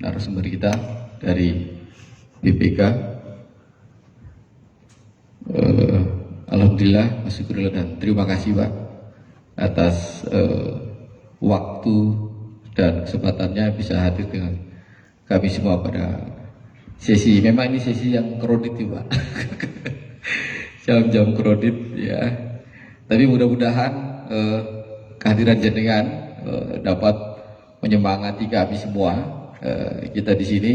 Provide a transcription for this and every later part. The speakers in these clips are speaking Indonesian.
narasumber kita dari BPK. Alhamdulillah, syukurlah dan terima kasih Pak atas waktu dan kesempatannya bisa hadir dengan kami semua pada sesi. Memang ini sesi yang kredit ya Pak. Jam-jam kredit ya. Tapi mudah-mudahan kehadiran jenengan dapat menyemangati kami semua. Kita di sini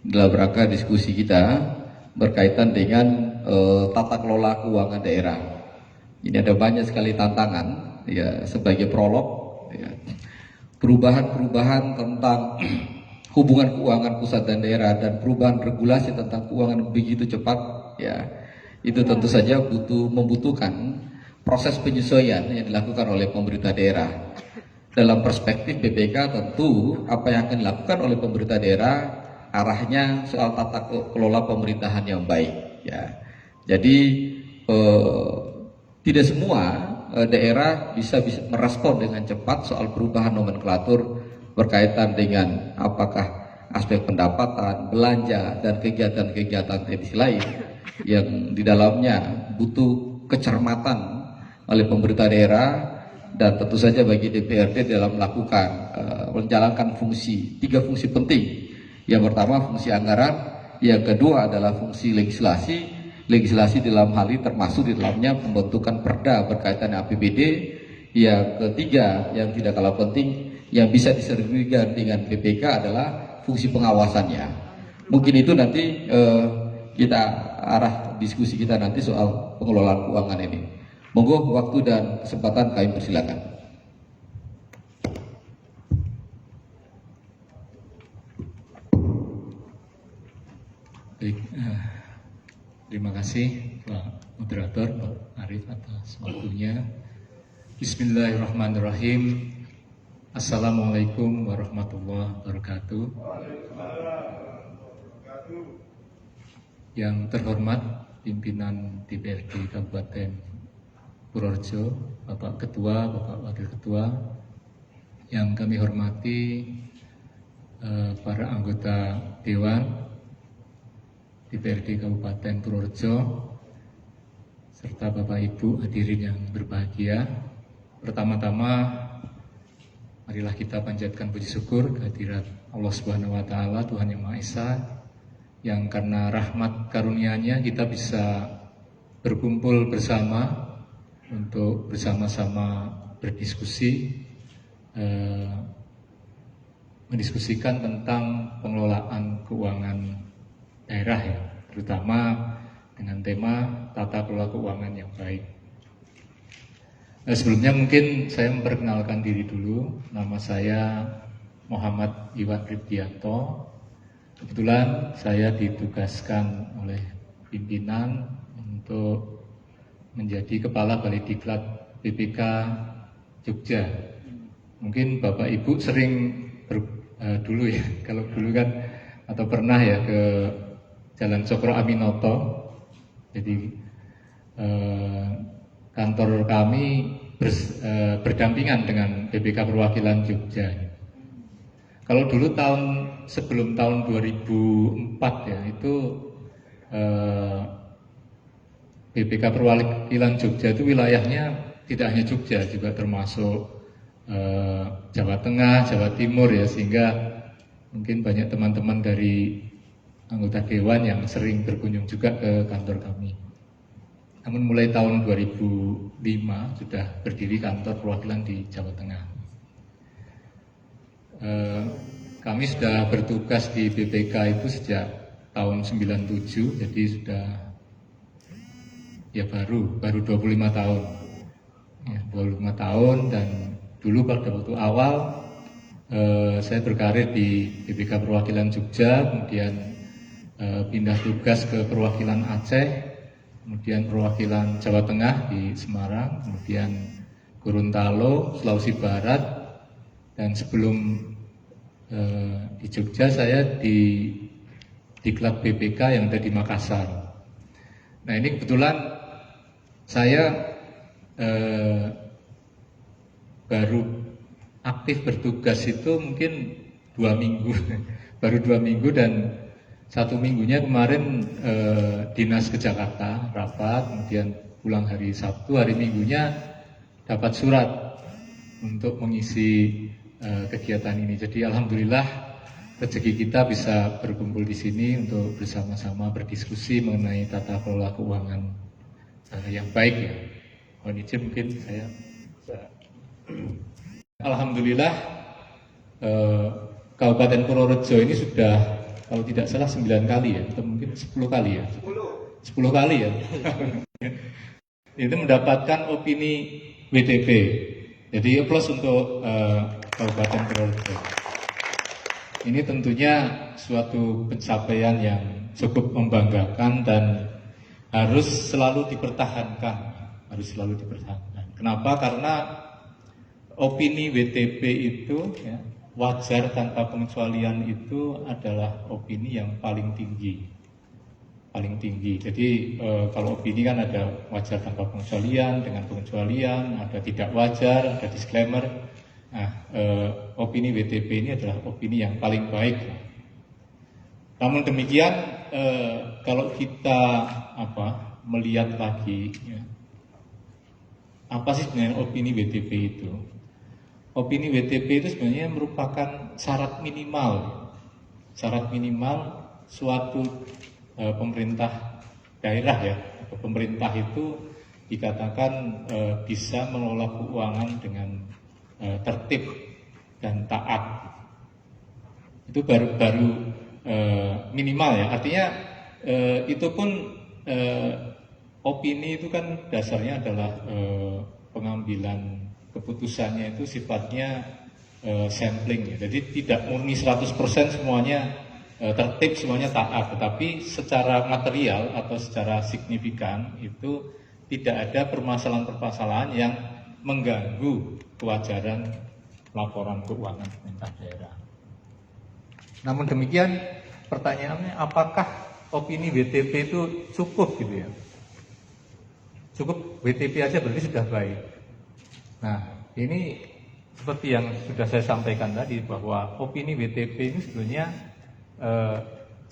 dalam rangka diskusi kita berkaitan dengan tata kelola keuangan daerah. Ini ada banyak sekali tantangan ya, sebagai prolog ya. Perubahan-perubahan tentang hubungan keuangan pusat dan daerah dan perubahan regulasi tentang keuangan begitu cepat ya. Itu tentu saja membutuhkan proses penyesuaian yang dilakukan oleh pemerintah daerah. Dalam perspektif BPK tentu apa yang akan dilakukan oleh pemerintah daerah arahnya soal tata kelola pemerintahan yang baik ya. Jadi tidak semua daerah bisa merespon dengan cepat soal perubahan nomenklatur berkaitan dengan apakah aspek pendapatan, belanja dan kegiatan-kegiatan teknis lain yang di dalamnya butuh kecermatan oleh pemerintah daerah dan tentu saja bagi DPRD dalam melakukan menjalankan tiga fungsi penting. Yang pertama fungsi anggaran, yang kedua adalah fungsi legislasi. Legislasi dalam hal ini termasuk di dalamnya pembentukan perda berkaitan dengan APBD. Yang ketiga yang tidak kalah penting yang bisa disertifikasikan dengan BPK adalah fungsi pengawasannya. Mungkin itu nanti kita arah diskusi kita nanti soal pengelolaan keuangan ini. Monggo waktu dan kesempatan kami persilakan. Baik, terima kasih Pak Moderator, Pak Arif atas waktunya. Bismillahirrahmanirrahim. Assalamualaikum warahmatullahi wabarakatuh. Yang terhormat pimpinan DPRD Kabupaten Purworejo, Bapak Ketua, Bapak Wakil Ketua, yang kami hormati para anggota Dewan DPRD Kabupaten Purworejo, serta Bapak Ibu hadirin yang berbahagia. Pertama-tama, marilah kita panjatkan puji syukur kehadirat Allah Subhanahu wa Ta'ala, Tuhan Yang Maha Esa, yang karena rahmat karunia-Nya kita bisa berkumpul bersama untuk bersama-sama berdiskusi, mendiskusikan tentang pengelolaan keuangan daerah ya, terutama dengan tema tata kelola keuangan yang baik. Sebelumnya mungkin saya memperkenalkan diri dulu. Nama saya Muhammad Iwan Ripdianto. Kebetulan saya ditugaskan oleh pimpinan untuk menjadi Kepala Balai Diklat BPK Jogja. Mungkin Bapak Ibu sering dulu ya, kalau dulu kan atau pernah ya ke Jalan Cokro Aminoto. Jadi kantor kami berdampingan dengan BPK Perwakilan Jogja. Kalau dulu sebelum tahun 2004 ya, itu BPK Perwakilan Jogja itu wilayahnya tidak hanya Jogja, juga termasuk Jawa Tengah, Jawa Timur ya, sehingga mungkin banyak teman-teman dari anggota Dewan yang sering berkunjung juga ke kantor kami. Namun mulai tahun 2005 sudah berdiri kantor perwakilan di Jawa Tengah. Kami sudah bertugas di BPK itu sejak tahun 97, jadi sudah ya baru 25 tahun. Ya, 25 tahun, dan dulu pada waktu awal saya berkarir di BPK Perwakilan Jogja, kemudian pindah tugas ke perwakilan Aceh, kemudian perwakilan Jawa Tengah di Semarang, kemudian Gorontalo, Sulawesi Barat, dan sebelum di Jogja saya di Diklat BPK yang ada di Makassar. Nah ini kebetulan saya baru aktif bertugas itu mungkin 2 minggu baru 2 minggu, dan 1 minggunya kemarin dinas ke Jakarta rapat, kemudian pulang hari Sabtu, hari Minggunya dapat surat untuk mengisi kegiatan ini. Jadi alhamdulillah rezeki kita bisa berkumpul di sini untuk bersama-sama berdiskusi mengenai tata kelola keuangan yang baik ya. Mohon izin mungkin saya bisa. Alhamdulillah Kabupaten Purworejo ini sudah, kalau tidak salah 9 kali ya, atau mungkin 10 kali ya. 10 kali ya. Itu mendapatkan opini WTP. Jadi plus untuk Kabupaten Purworejo. Ini tentunya suatu pencapaian yang cukup membanggakan dan harus selalu dipertahankan. Kenapa? Karena opini WTP itu ya, wajar tanpa pengecualian itu adalah opini yang paling tinggi. Jadi kalau opini kan ada wajar tanpa pengecualian, dengan pengecualian, ada tidak wajar, ada disclaimer. Nah, opini WTP ini adalah opini yang paling baik. Namun demikian, kalau kita melihat lagi, ya, apa sih sebenarnya opini WTP itu? Opini WTP itu sebenarnya merupakan syarat minimal suatu pemerintah daerah ya, atau pemerintah itu dikatakan bisa mengelola keuangan dengan tertib dan taat. Itu baru minimal ya. Artinya itu pun opini itu kan dasarnya adalah pengambilan keputusannya itu sifatnya sampling ya. Jadi tidak murni 100% semuanya tertib, semuanya taat, tetapi secara material atau secara signifikan itu tidak ada permasalahan-permasalahan yang mengganggu kewajaran laporan keuangan pemerintah daerah. Namun demikian, pertanyaannya apakah opini WTP itu cukup gitu ya? Cukup WTP aja berarti sudah baik. Nah, ini seperti yang sudah saya sampaikan tadi bahwa opini WTP ini sebenarnya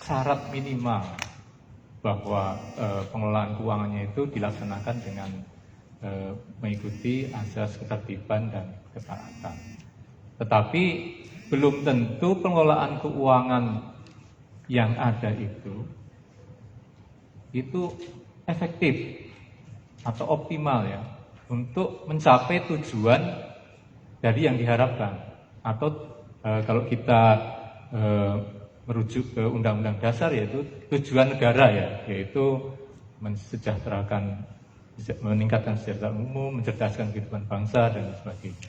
syarat minimal bahwa pengelolaan keuangannya itu dilaksanakan dengan mengikuti asas ketertiban dan ketaatan. Tetapi belum tentu pengelolaan keuangan yang ada itu efektif atau optimal ya untuk mencapai tujuan dari yang diharapkan. Atau kalau kita merujuk ke Undang-Undang Dasar yaitu tujuan negara ya, yaitu meningkatkan kesejahteraan umum, mencerdaskan kehidupan bangsa dan sebagainya.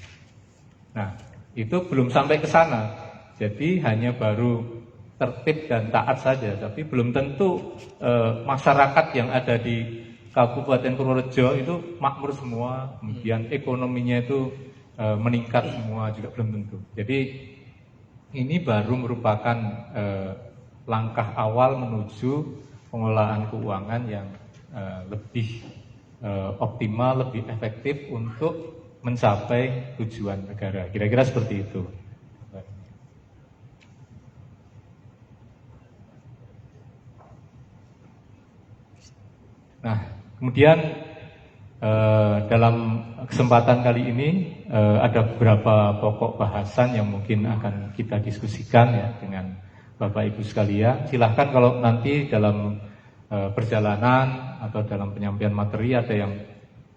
Nah, itu belum sampai ke sana. Jadi hanya baru tertib dan taat saja, tapi belum tentu masyarakat yang ada di Kabupaten Purworejo itu makmur semua, kemudian ekonominya itu meningkat semua, juga belum tentu. Jadi ini baru merupakan langkah awal menuju pengelolaan keuangan yang lebih optimal, lebih efektif untuk mencapai tujuan negara. Kira-kira seperti itu. Nah, kemudian dalam kesempatan kali ini ada beberapa pokok bahasan yang mungkin akan kita diskusikan ya dengan Bapak Ibu sekalian. Silahkan kalau nanti dalam perjalanan atau dalam penyampaian materi ada yang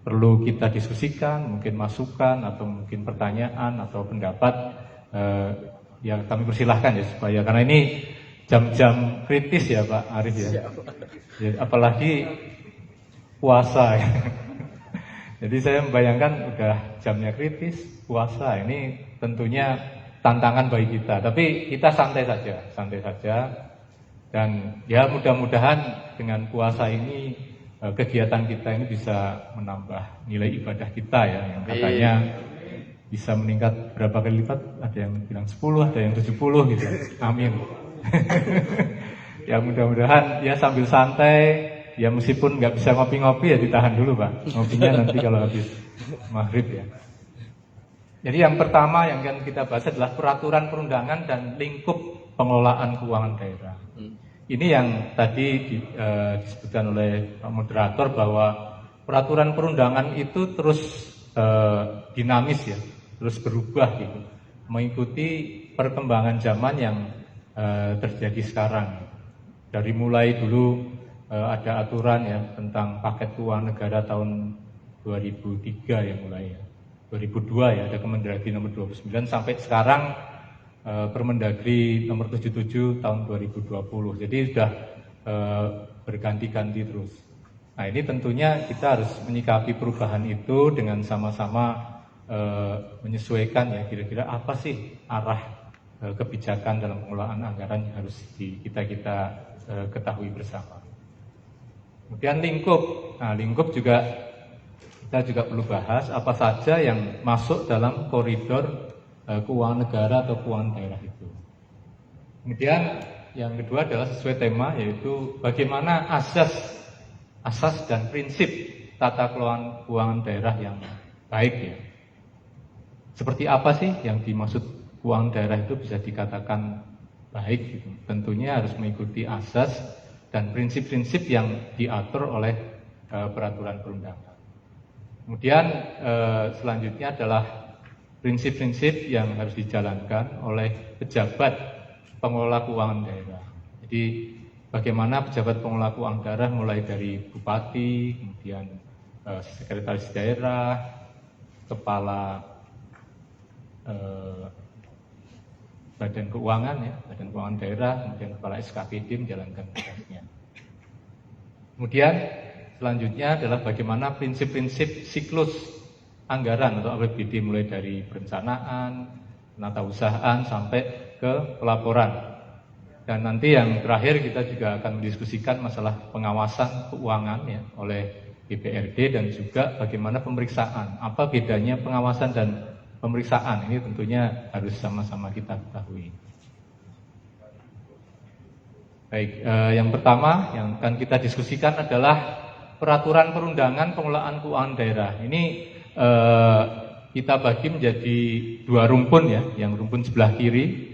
perlu kita diskusikan, mungkin masukan atau mungkin pertanyaan atau pendapat, ya kami persilahkan ya, supaya karena ini jam-jam kritis ya Pak Arif ya, apalagi puasa ya. Jadi saya membayangkan udah jamnya kritis, puasa ini tentunya tantangan bagi kita. Tapi kita santai saja. Dan ya mudah-mudahan dengan puasa ini kegiatan kita ini bisa menambah nilai ibadah kita ya, yang katanya bisa meningkat berapa kali lipat, ada yang bilang 10, ada yang 70 gitu. Amin. Ya mudah-mudahan ya sambil santai, ya meskipun nggak bisa ngopi-ngopi ya ditahan dulu Pak, ngopinya nanti kalau habis maghrib ya. Jadi yang pertama yang akan kita bahas adalah peraturan perundangan dan lingkup pengelolaan keuangan daerah. Ini yang tadi disebutkan oleh Pak Moderator bahwa peraturan perundangan itu terus dinamis ya, terus berubah gitu, mengikuti perkembangan zaman yang terjadi sekarang. Dari mulai dulu ada aturan ya tentang paket keuangan negara tahun 2003 ya mulai ya, 2002 ya ada Kemendagri nomor 29 sampai sekarang Permendagri nomor 77 tahun 2020. Jadi sudah berganti-ganti terus. Nah ini tentunya kita harus menyikapi perubahan itu dengan sama-sama menyesuaikan ya kira-kira apa sih arah kebijakan dalam pengelolaan anggaran yang harus kita ketahui bersama. Kemudian lingkup. Nah lingkup juga kita juga perlu bahas apa saja yang masuk dalam koridor keuangan negara atau keuangan daerah itu. Kemudian yang kedua adalah sesuai tema yaitu bagaimana asas dan prinsip tata kelola keuangan daerah yang baik ya. Seperti apa sih yang dimaksud keuangan daerah itu bisa dikatakan baik gitu. Tentunya harus mengikuti asas dan prinsip-prinsip yang diatur oleh peraturan perundangan. Kemudian selanjutnya adalah prinsip-prinsip yang harus dijalankan oleh pejabat pengelola keuangan daerah. Jadi bagaimana pejabat pengelola keuangan daerah mulai dari bupati, kemudian sekretaris daerah, kepala badan keuangan ya, badan keuangan daerah, kemudian kepala SKPD menjalankan tugasnya. Kemudian selanjutnya adalah bagaimana prinsip-prinsip siklus anggaran atau APBD mulai dari perencanaan, penatausahaan sampai ke pelaporan. Dan nanti yang terakhir kita juga akan mendiskusikan masalah pengawasan keuangan ya oleh BPRD dan juga bagaimana pemeriksaan. Apa bedanya pengawasan dan pemeriksaan? Ini tentunya harus sama-sama kita ketahui. Baik, yang pertama yang akan kita diskusikan adalah peraturan perundangan pengelolaan keuangan daerah. Ini kita bagi menjadi dua rumpun ya, yang rumpun sebelah kiri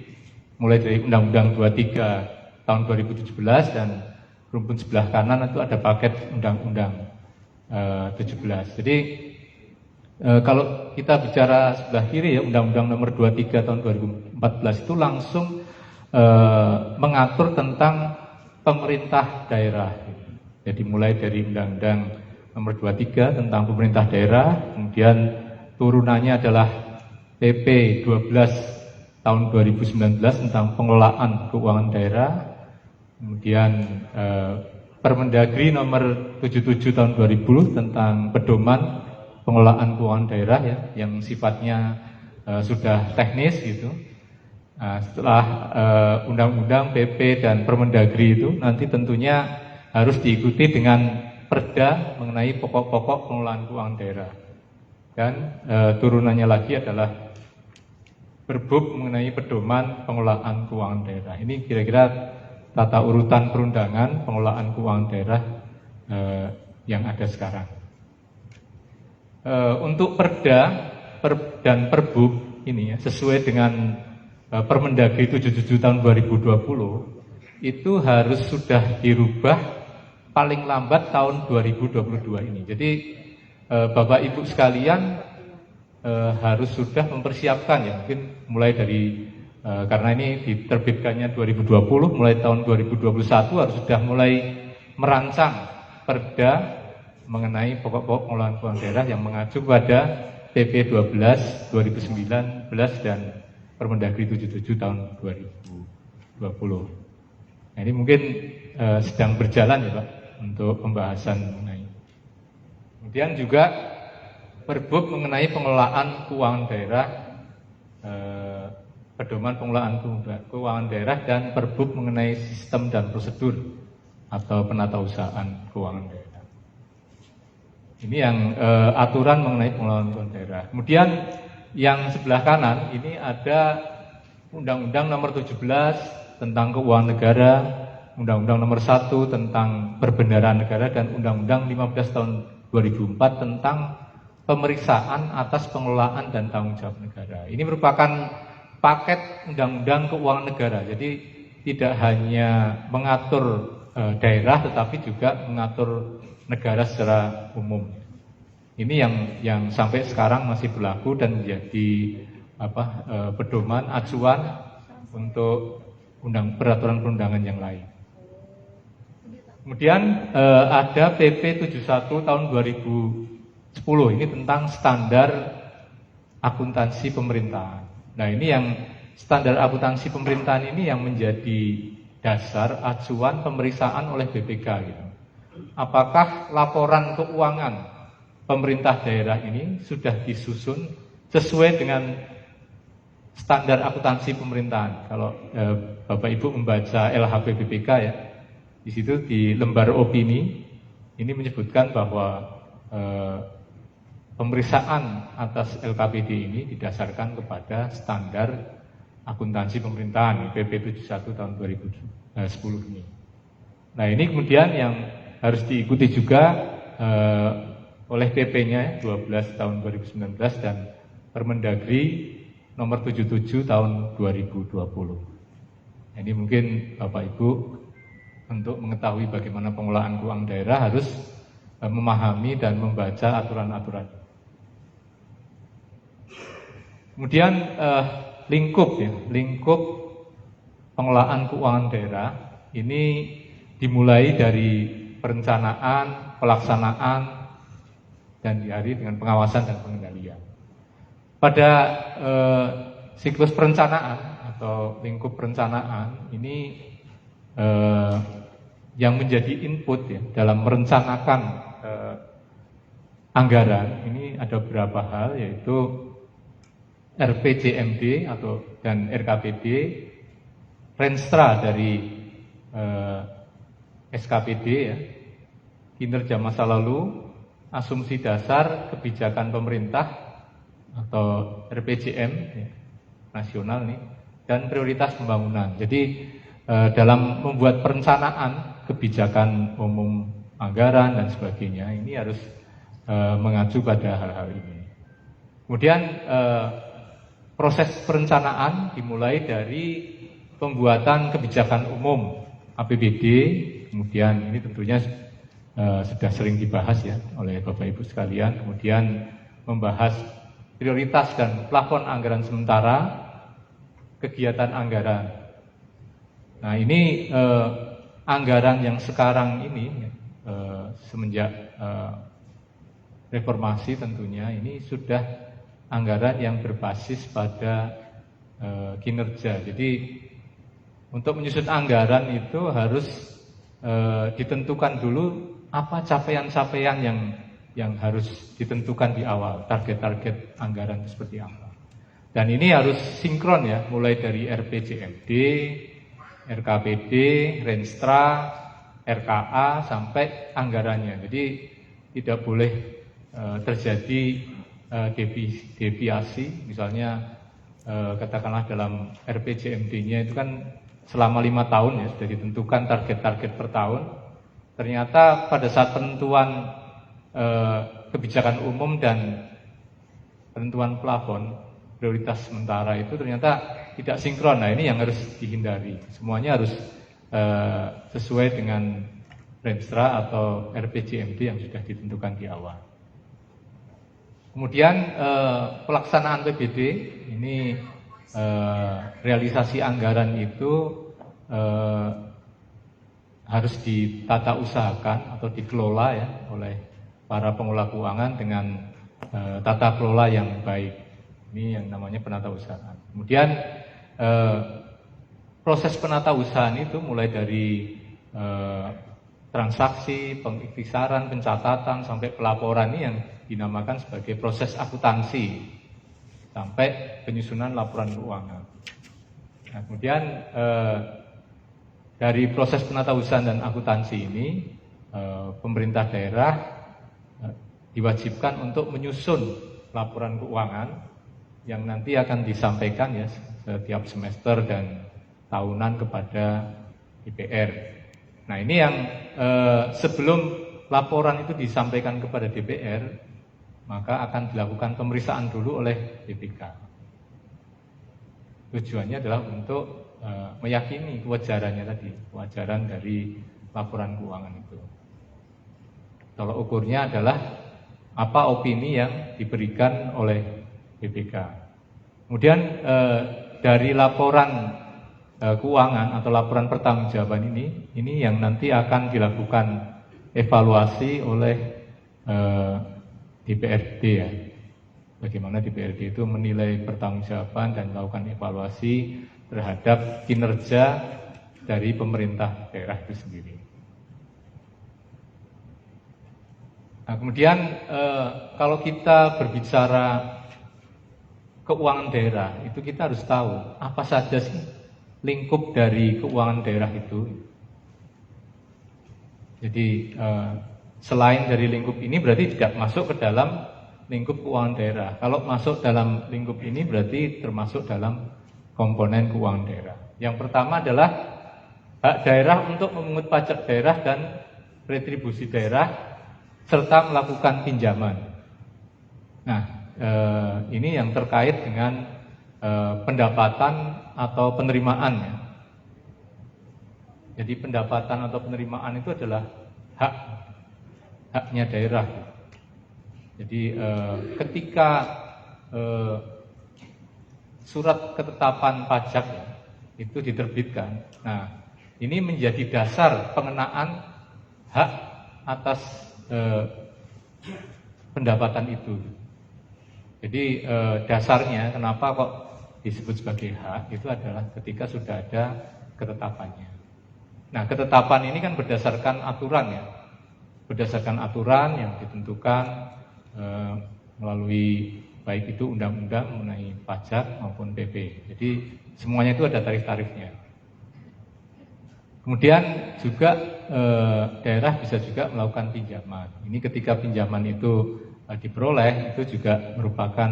mulai dari Undang-Undang 23 tahun 2017 dan rumpun sebelah kanan itu ada paket Undang-Undang 17. Jadi kalau kita bicara sebelah kiri ya Undang-Undang nomor 23 tahun 2014 itu langsung mengatur tentang pemerintah daerah. Jadi mulai dari Undang-Undang nomor 23 tentang pemerintah daerah, kemudian turunannya adalah PP 12 tahun 2019 tentang pengelolaan keuangan daerah, kemudian Permendagri nomor 77 tahun 2000 tentang pedoman pengelolaan keuangan daerah ya, yang sifatnya sudah teknis gitu. Nah, setelah Undang-Undang PP dan Permendagri itu nanti tentunya harus diikuti dengan Perda mengenai pokok-pokok pengelolaan keuangan daerah. Dan turunannya lagi adalah Perbub mengenai pedoman pengelolaan keuangan daerah. Ini kira-kira tata urutan perundangan pengelolaan keuangan daerah yang ada sekarang. Untuk Perda dan Perbub ini ya, sesuai dengan Permendagri 77 tahun 2020 itu harus sudah dirubah paling lambat tahun 2022 ini. Jadi Bapak Ibu sekalian harus sudah mempersiapkan ya, mungkin mulai dari karena ini diterbitkannya 2020, mulai tahun 2021 harus sudah mulai merancang Perda mengenai pokok-pokok pengelolaan keuangan daerah yang mengacu pada PP 12 2019 dan Permendagri 77 tahun 2020. Nah, ini mungkin sedang berjalan ya Pak untuk pembahasan mengenai. Kemudian juga Perbub mengenai pengelolaan keuangan daerah, pedoman pengelolaan keuangan daerah dan Perbub mengenai sistem dan prosedur atau penatausahaan keuangan daerah. Ini yang aturan mengenai pengelolaan keuangan daerah. Kemudian yang sebelah kanan ini ada Undang-Undang nomor 17 tentang keuangan negara, Undang-Undang nomor 1 tentang perbendaharaan negara dan Undang-Undang 15 tahun 2004 tentang pemeriksaan atas pengelolaan dan tanggung jawab negara. Ini merupakan paket undang-undang keuangan negara. Jadi tidak hanya mengatur daerah, tetapi juga mengatur negara secara umum. Ini yang sampai sekarang masih berlaku dan menjadi pedoman acuan untuk peraturan perundangan yang lain. Kemudian ada PP 71 tahun 2010, ini tentang standar akuntansi pemerintahan. Nah, ini yang standar akuntansi pemerintahan ini yang menjadi dasar acuan pemeriksaan oleh BPK gitu. Apakah laporan keuangan pemerintah daerah ini sudah disusun sesuai dengan standar akuntansi pemerintahan? Kalau Bapak Ibu membaca LHP BPK ya, di situ di lembar opini ini menyebutkan bahwa pemeriksaan atas LKPD ini didasarkan kepada standar akuntansi pemerintahan PP 71 tahun 2010 ini. Nah, ini kemudian yang harus diikuti juga oleh PP-nya 12 tahun 2019 dan Permendagri nomor 77 tahun 2020. Ini mungkin Bapak Ibu untuk mengetahui bagaimana pengelolaan keuangan daerah harus memahami dan membaca aturan-aturan. Kemudian lingkup pengelolaan keuangan daerah ini dimulai dari perencanaan, pelaksanaan, dan diakhiri dengan pengawasan dan pengendalian. Pada siklus perencanaan atau lingkup perencanaan ini yang menjadi input ya dalam merencanakan anggaran ini ada beberapa hal, yaitu RPJMD dan RKPD, Renstra dari SKPD ya, kinerja masa lalu, asumsi dasar kebijakan pemerintah atau RPJM ya, nasional nih, dan prioritas pembangunan. Jadi dalam membuat perencanaan kebijakan umum anggaran dan sebagainya ini harus mengacu pada hal-hal ini. Kemudian proses perencanaan dimulai dari pembuatan kebijakan umum APBD, kemudian ini tentunya sudah sering dibahas ya oleh Bapak Ibu sekalian, kemudian membahas prioritas dan plafon anggaran sementara, kegiatan anggaran. Nah, ini anggaran yang sekarang ini semenjak reformasi tentunya ini sudah anggaran yang berbasis pada kinerja. Jadi untuk menyusun anggaran itu harus ditentukan dulu apa capaian-capaian yang harus ditentukan di awal, target-target anggaran seperti apa. Dan ini harus sinkron ya, mulai dari RPJMD, RKPD, Renstra, RKA sampai anggarannya. Jadi tidak boleh terjadi deviasi, misalnya katakanlah dalam RPJMD-nya itu kan selama 5 tahun ya sudah ditentukan target-target per tahun. Ternyata pada saat penentuan kebijakan umum dan penentuan plafon prioritas sementara itu ternyata tidak sinkron. Nah, ini yang harus dihindari. Semuanya harus sesuai dengan Renstra atau RPJMD yang sudah ditentukan di awal. Kemudian pelaksanaan PBD ini realisasi anggaran itu harus ditata usahakan atau dikelola ya oleh para pengelola keuangan dengan tata kelola yang baik. Ini yang namanya penata usahaan. Kemudian proses penata usahaan itu mulai dari transaksi, pengiktisaran, pencatatan sampai pelaporan ini yang dinamakan sebagai proses akuntansi sampai penyusunan laporan keuangan. Nah, kemudian dari proses penatausahaan dan akuntansi ini pemerintah daerah diwajibkan untuk menyusun laporan keuangan yang nanti akan disampaikan ya setiap semester dan tahunan kepada DPR. Nah, ini yang sebelum laporan itu disampaikan kepada DPR, maka akan dilakukan pemeriksaan dulu oleh BPK. tujuannya adalah untuk meyakini kewajarannya tadi, kewajaran dari laporan keuangan itu. Tolak ukurnya adalah apa opini yang diberikan oleh BPK. Kemudian dari laporan keuangan atau laporan pertanggungjawaban ini yang nanti akan dilakukan evaluasi oleh DPRD ya. Bagaimana DPRD itu menilai pertanggungjawaban dan melakukan evaluasi terhadap kinerja dari pemerintah daerah itu sendiri. Nah, kemudian kalau kita berbicara keuangan daerah, itu kita harus tahu apa saja sih lingkup dari keuangan daerah itu. Jadi selain dari lingkup ini berarti tidak masuk ke dalam lingkup keuangan daerah. Kalau masuk dalam lingkup ini berarti termasuk dalam komponen keuangan daerah. Yang pertama adalah hak daerah untuk memungut pajak daerah dan retribusi daerah serta melakukan pinjaman. Nah, ini yang terkait dengan pendapatan atau penerimaan ya. Jadi pendapatan atau penerimaan itu adalah haknya daerah. Jadi ketika surat ketetapan pajak ya, itu diterbitkan, nah ini menjadi dasar pengenaan hak atas pendapatan itu. Jadi dasarnya kenapa kok disebut sebagai hak itu adalah ketika sudah ada ketetapannya. Nah, ketetapan ini kan berdasarkan aturan ya, berdasarkan aturan yang ditentukan melalui baik itu undang-undang mengenai pajak maupun PP. Jadi semuanya itu ada tarif-tarifnya. Kemudian juga daerah bisa juga melakukan pinjaman. Ini ketika pinjaman itu diperoleh itu juga merupakan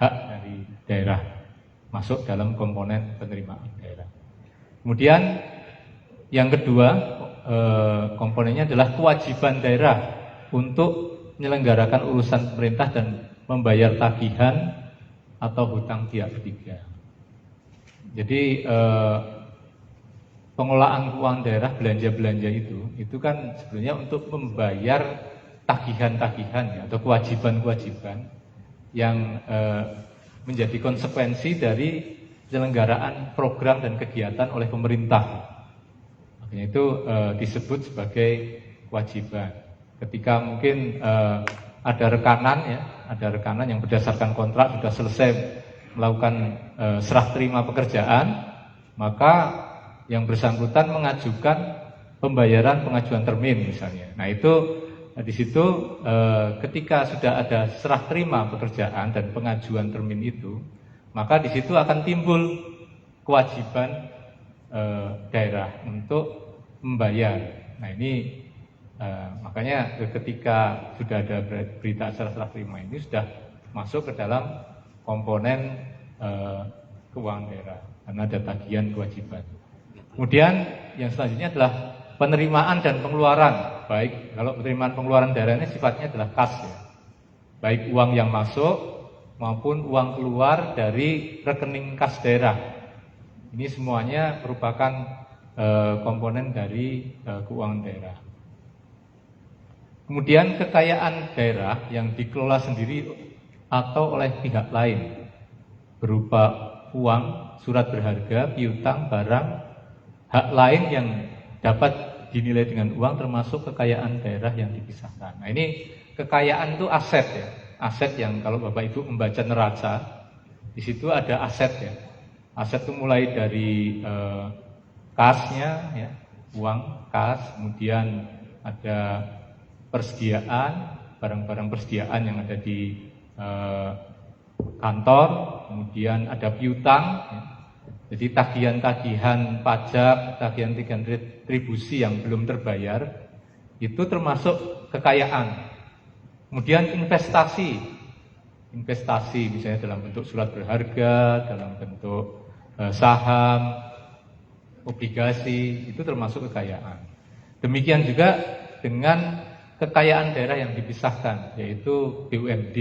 hak dari daerah, masuk dalam komponen penerimaan daerah. Kemudian yang kedua komponennya adalah kewajiban daerah untuk menyelenggarakan urusan pemerintah dan membayar tagihan atau hutang pihak ketiga. Jadi pengelolaan keuangan daerah belanja-belanja itu kan sebenarnya untuk membayar tagihan-tagihan ya, atau kewajiban-kewajiban yang menjadi konsekuensi dari penyelenggaraan program dan kegiatan oleh pemerintah. Makanya itu disebut sebagai kewajiban. Ketika mungkin ada rekanan yang berdasarkan kontrak sudah selesai melakukan serah terima pekerjaan, maka yang bersangkutan mengajukan pembayaran pengajuan termin misalnya. Nah itu di situ ketika sudah ada serah terima pekerjaan dan pengajuan termin itu, maka di situ akan timbul kewajiban daerah untuk membayar. Nah ini makanya ketika sudah ada berita acara serah terima ini sudah masuk ke dalam komponen keuangan daerah karena ada tagihan kewajiban. Kemudian yang selanjutnya adalah penerimaan dan pengeluaran. Baik, kalau penerimaan pengeluaran daerah ini sifatnya adalah kas ya. Baik uang yang masuk maupun uang keluar dari rekening kas daerah. Ini semuanya merupakan komponen dari keuangan daerah. Kemudian kekayaan daerah yang dikelola sendiri atau oleh pihak lain berupa uang, surat berharga, piutang, barang, hak lain yang dapat dinilai dengan uang termasuk kekayaan daerah yang dipisahkan. Nah ini kekayaan itu aset ya, aset yang kalau Bapak Ibu membaca neraca di situ ada aset ya. Aset itu mulai dari kasnya ya, uang kas, kemudian ada persediaan, barang-barang persediaan yang ada di kantor, kemudian ada piutang ya. Jadi tagihan-tagihan pajak, tagihan-tagihan retribusi yang belum terbayar itu termasuk kekayaan. Kemudian investasi misalnya dalam bentuk surat berharga, dalam bentuk saham, obligasi, itu termasuk kekayaan. Demikian juga dengan kekayaan daerah yang dipisahkan, yaitu BUMD.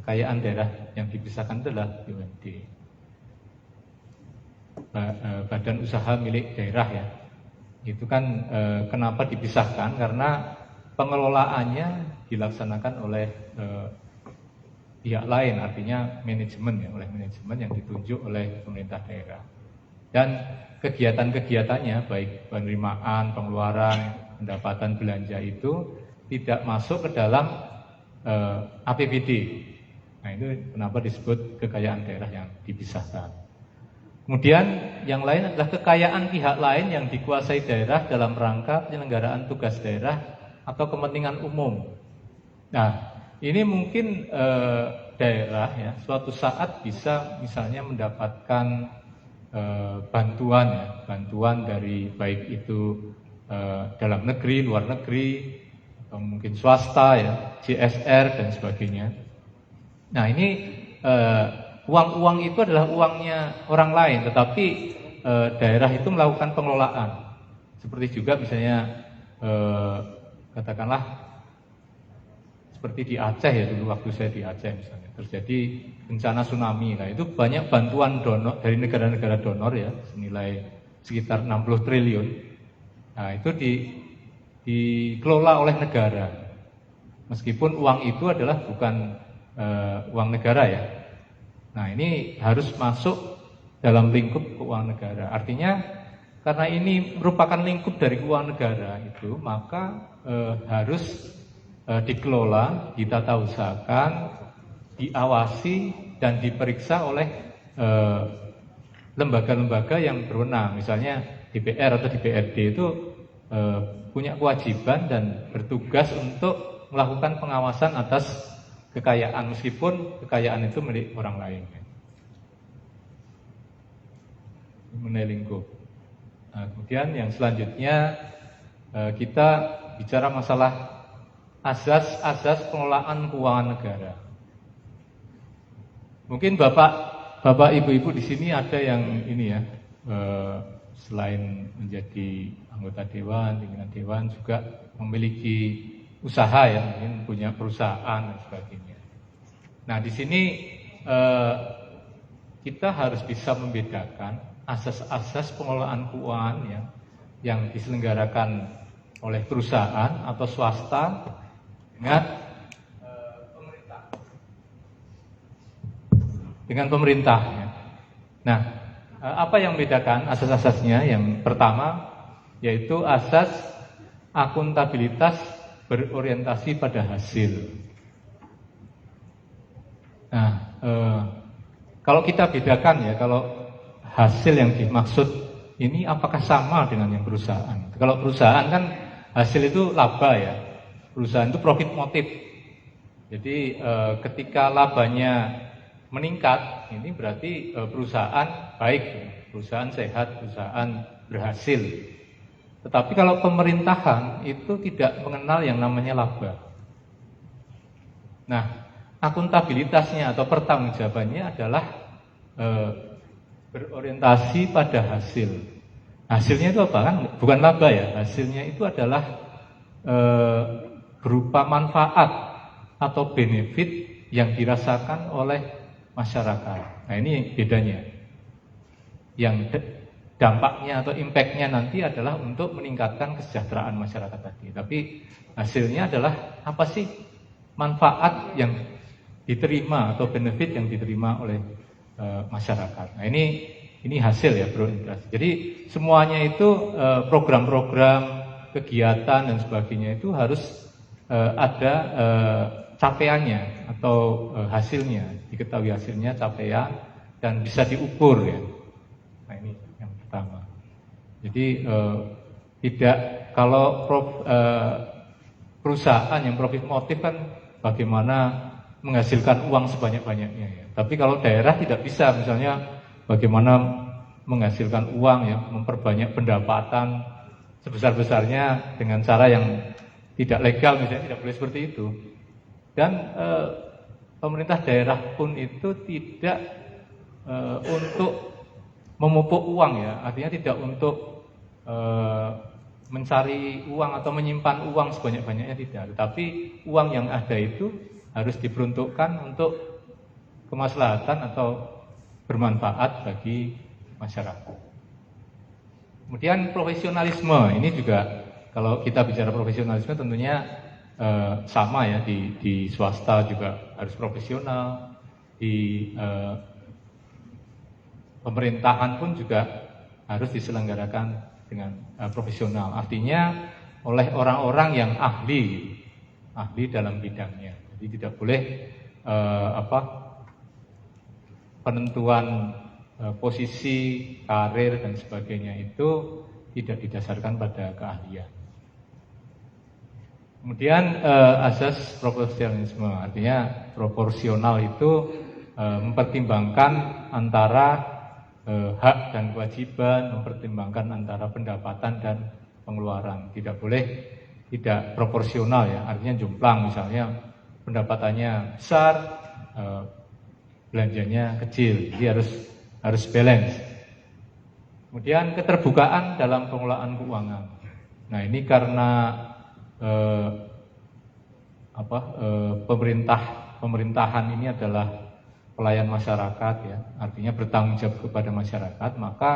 Kekayaan daerah yang dipisahkan adalah BUMD. badan usaha milik daerah ya. Itu kan kenapa dipisahkan? Karena pengelolaannya dilaksanakan oleh pihak lain, artinya manajemen ya, oleh manajemen yang ditunjuk oleh pemerintah daerah. Dan kegiatan-kegiatannya baik penerimaan, pengeluaran, pendapatan belanja itu tidak masuk ke dalam APBD. Nah, itu kenapa disebut kekayaan daerah yang dipisahkan. Kemudian yang lain adalah kekayaan pihak lain yang dikuasai daerah dalam rangka penyelenggaraan tugas daerah atau kepentingan umum. Nah, ini mungkin daerah ya suatu saat bisa misalnya mendapatkan bantuan ya, bantuan dari baik itu dalam negeri, luar negeri, atau mungkin swasta ya, CSR dan sebagainya. Nah, ini uang-uang itu adalah uangnya orang lain, tetapi daerah itu melakukan pengelolaan. Seperti juga misalnya katakanlah seperti di Aceh ya, dulu waktu saya di Aceh misalnya terjadi bencana tsunami. Nah, itu banyak bantuan donor dari negara-negara donor ya, senilai sekitar 60 triliun. Nah, itu dikelola oleh negara. Meskipun uang itu adalah bukan uang negara ya. Nah, ini harus masuk dalam lingkup keuangan negara. Artinya karena ini merupakan lingkup dari keuangan negara itu, maka harus dikelola, ditata usahakan, diawasi dan diperiksa oleh lembaga-lembaga yang berwenang. Misalnya DPR atau DPRD itu punya kewajiban dan bertugas untuk melakukan pengawasan atas kekayaan, meskipun kekayaan itu milik orang lain. Mengenai lingkup. Nah, kemudian yang selanjutnya kita bicara masalah asas pengelolaan keuangan negara. Mungkin bapak ibu-ibu di sini ada yang ini ya, selain menjadi anggota dewan, pimpinan dewan juga memiliki usaha ya, mungkin punya perusahaan dan sebagainya. Nah, di sini kita harus bisa membedakan asas-asas pengelolaan keuangan ya, yang diselenggarakan oleh perusahaan atau swasta dengan pemerintah ya. Nah, apa yang membedakan asas-asasnya? Yang pertama yaitu asas akuntabilitas berorientasi pada hasil. Nah, kalau kita bedakan ya, kalau hasil yang dimaksud ini apakah sama dengan yang perusahaan? Kalau perusahaan kan hasil itu laba ya, perusahaan itu profit motif. Jadi ketika labanya meningkat, ini berarti perusahaan baik, perusahaan sehat, perusahaan berhasil. Tetapi kalau pemerintahan itu tidak mengenal yang namanya laba. Nah, akuntabilitasnya atau pertanggungjawabannya adalah berorientasi pada hasil. Hasilnya itu apa kan? Bukan laba ya. Hasilnya itu adalah berupa manfaat atau benefit yang dirasakan oleh masyarakat. Nah, ini bedanya. Yang dampaknya atau impact-nya nanti adalah untuk meningkatkan kesejahteraan masyarakat tadi. Tapi hasilnya adalah apa sih manfaat yang diterima atau benefit yang diterima oleh masyarakat. Nah, ini hasil ya berorientasi. Jadi semuanya itu program-program, kegiatan dan sebagainya itu harus ada capaiannya atau hasilnya, diketahui hasilnya, capaian dan bisa diukur ya. Nah, ini yang pertama. Jadi tidak kalau perusahaan yang profit motif kan bagaimana menghasilkan uang sebanyak-banyaknya ya. Tapi kalau daerah tidak bisa, misalnya bagaimana menghasilkan uang ya, memperbanyak pendapatan sebesar-besarnya dengan cara yang tidak legal, misalnya tidak boleh seperti itu. Dan pemerintah daerah pun itu tidak untuk memupuk uang ya, artinya tidak untuk mencari uang atau menyimpan uang sebanyak-banyaknya, tidak. Tetapi uang yang ada itu harus diperuntukkan untuk kemaslahatan atau bermanfaat bagi masyarakat. Kemudian profesionalisme ini juga, kalau kita bicara profesionalisme tentunya sama ya, di swasta juga harus profesional, di pemerintahan pun juga harus diselenggarakan dengan profesional. Artinya oleh orang-orang yang ahli dalam bidangnya. Jadi tidak boleh penentuan posisi, karir dan sebagainya itu tidak didasarkan pada keahlian. Kemudian asas proporsionalisme, artinya proporsional itu mempertimbangkan antara hak dan kewajiban, mempertimbangkan antara pendapatan dan pengeluaran. Tidak boleh tidak proporsional ya, artinya jomplang, misalnya pendapatannya besar, belanjanya kecil, jadi harus balance. Kemudian keterbukaan dalam pengelolaan keuangan. Nah ini karena pemerintahan ini adalah pelayan masyarakat ya, artinya bertanggung jawab kepada masyarakat, maka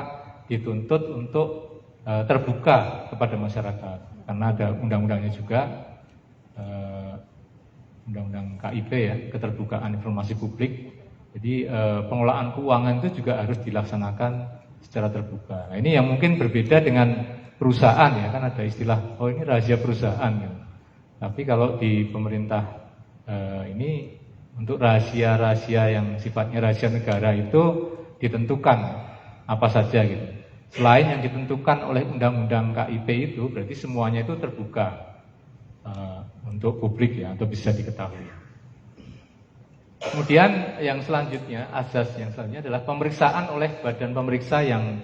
dituntut untuk terbuka kepada masyarakat, karena ada undang-undangnya juga, undang-undang KIP ya, keterbukaan informasi publik. Jadi pengelolaan keuangan itu juga harus dilaksanakan secara terbuka. Nah, ini yang mungkin berbeda dengan perusahaan ya, kan ada istilah ini rahasia perusahaan gitu. Tapi kalau di pemerintah ini untuk rahasia-rahasia yang sifatnya rahasia negara itu ditentukan apa saja gitu. Selain yang ditentukan oleh undang-undang KIP itu, berarti semuanya itu terbuka untuk publik ya, untuk bisa diketahui. Kemudian yang selanjutnya, asas yang selanjutnya adalah pemeriksaan oleh badan pemeriksa yang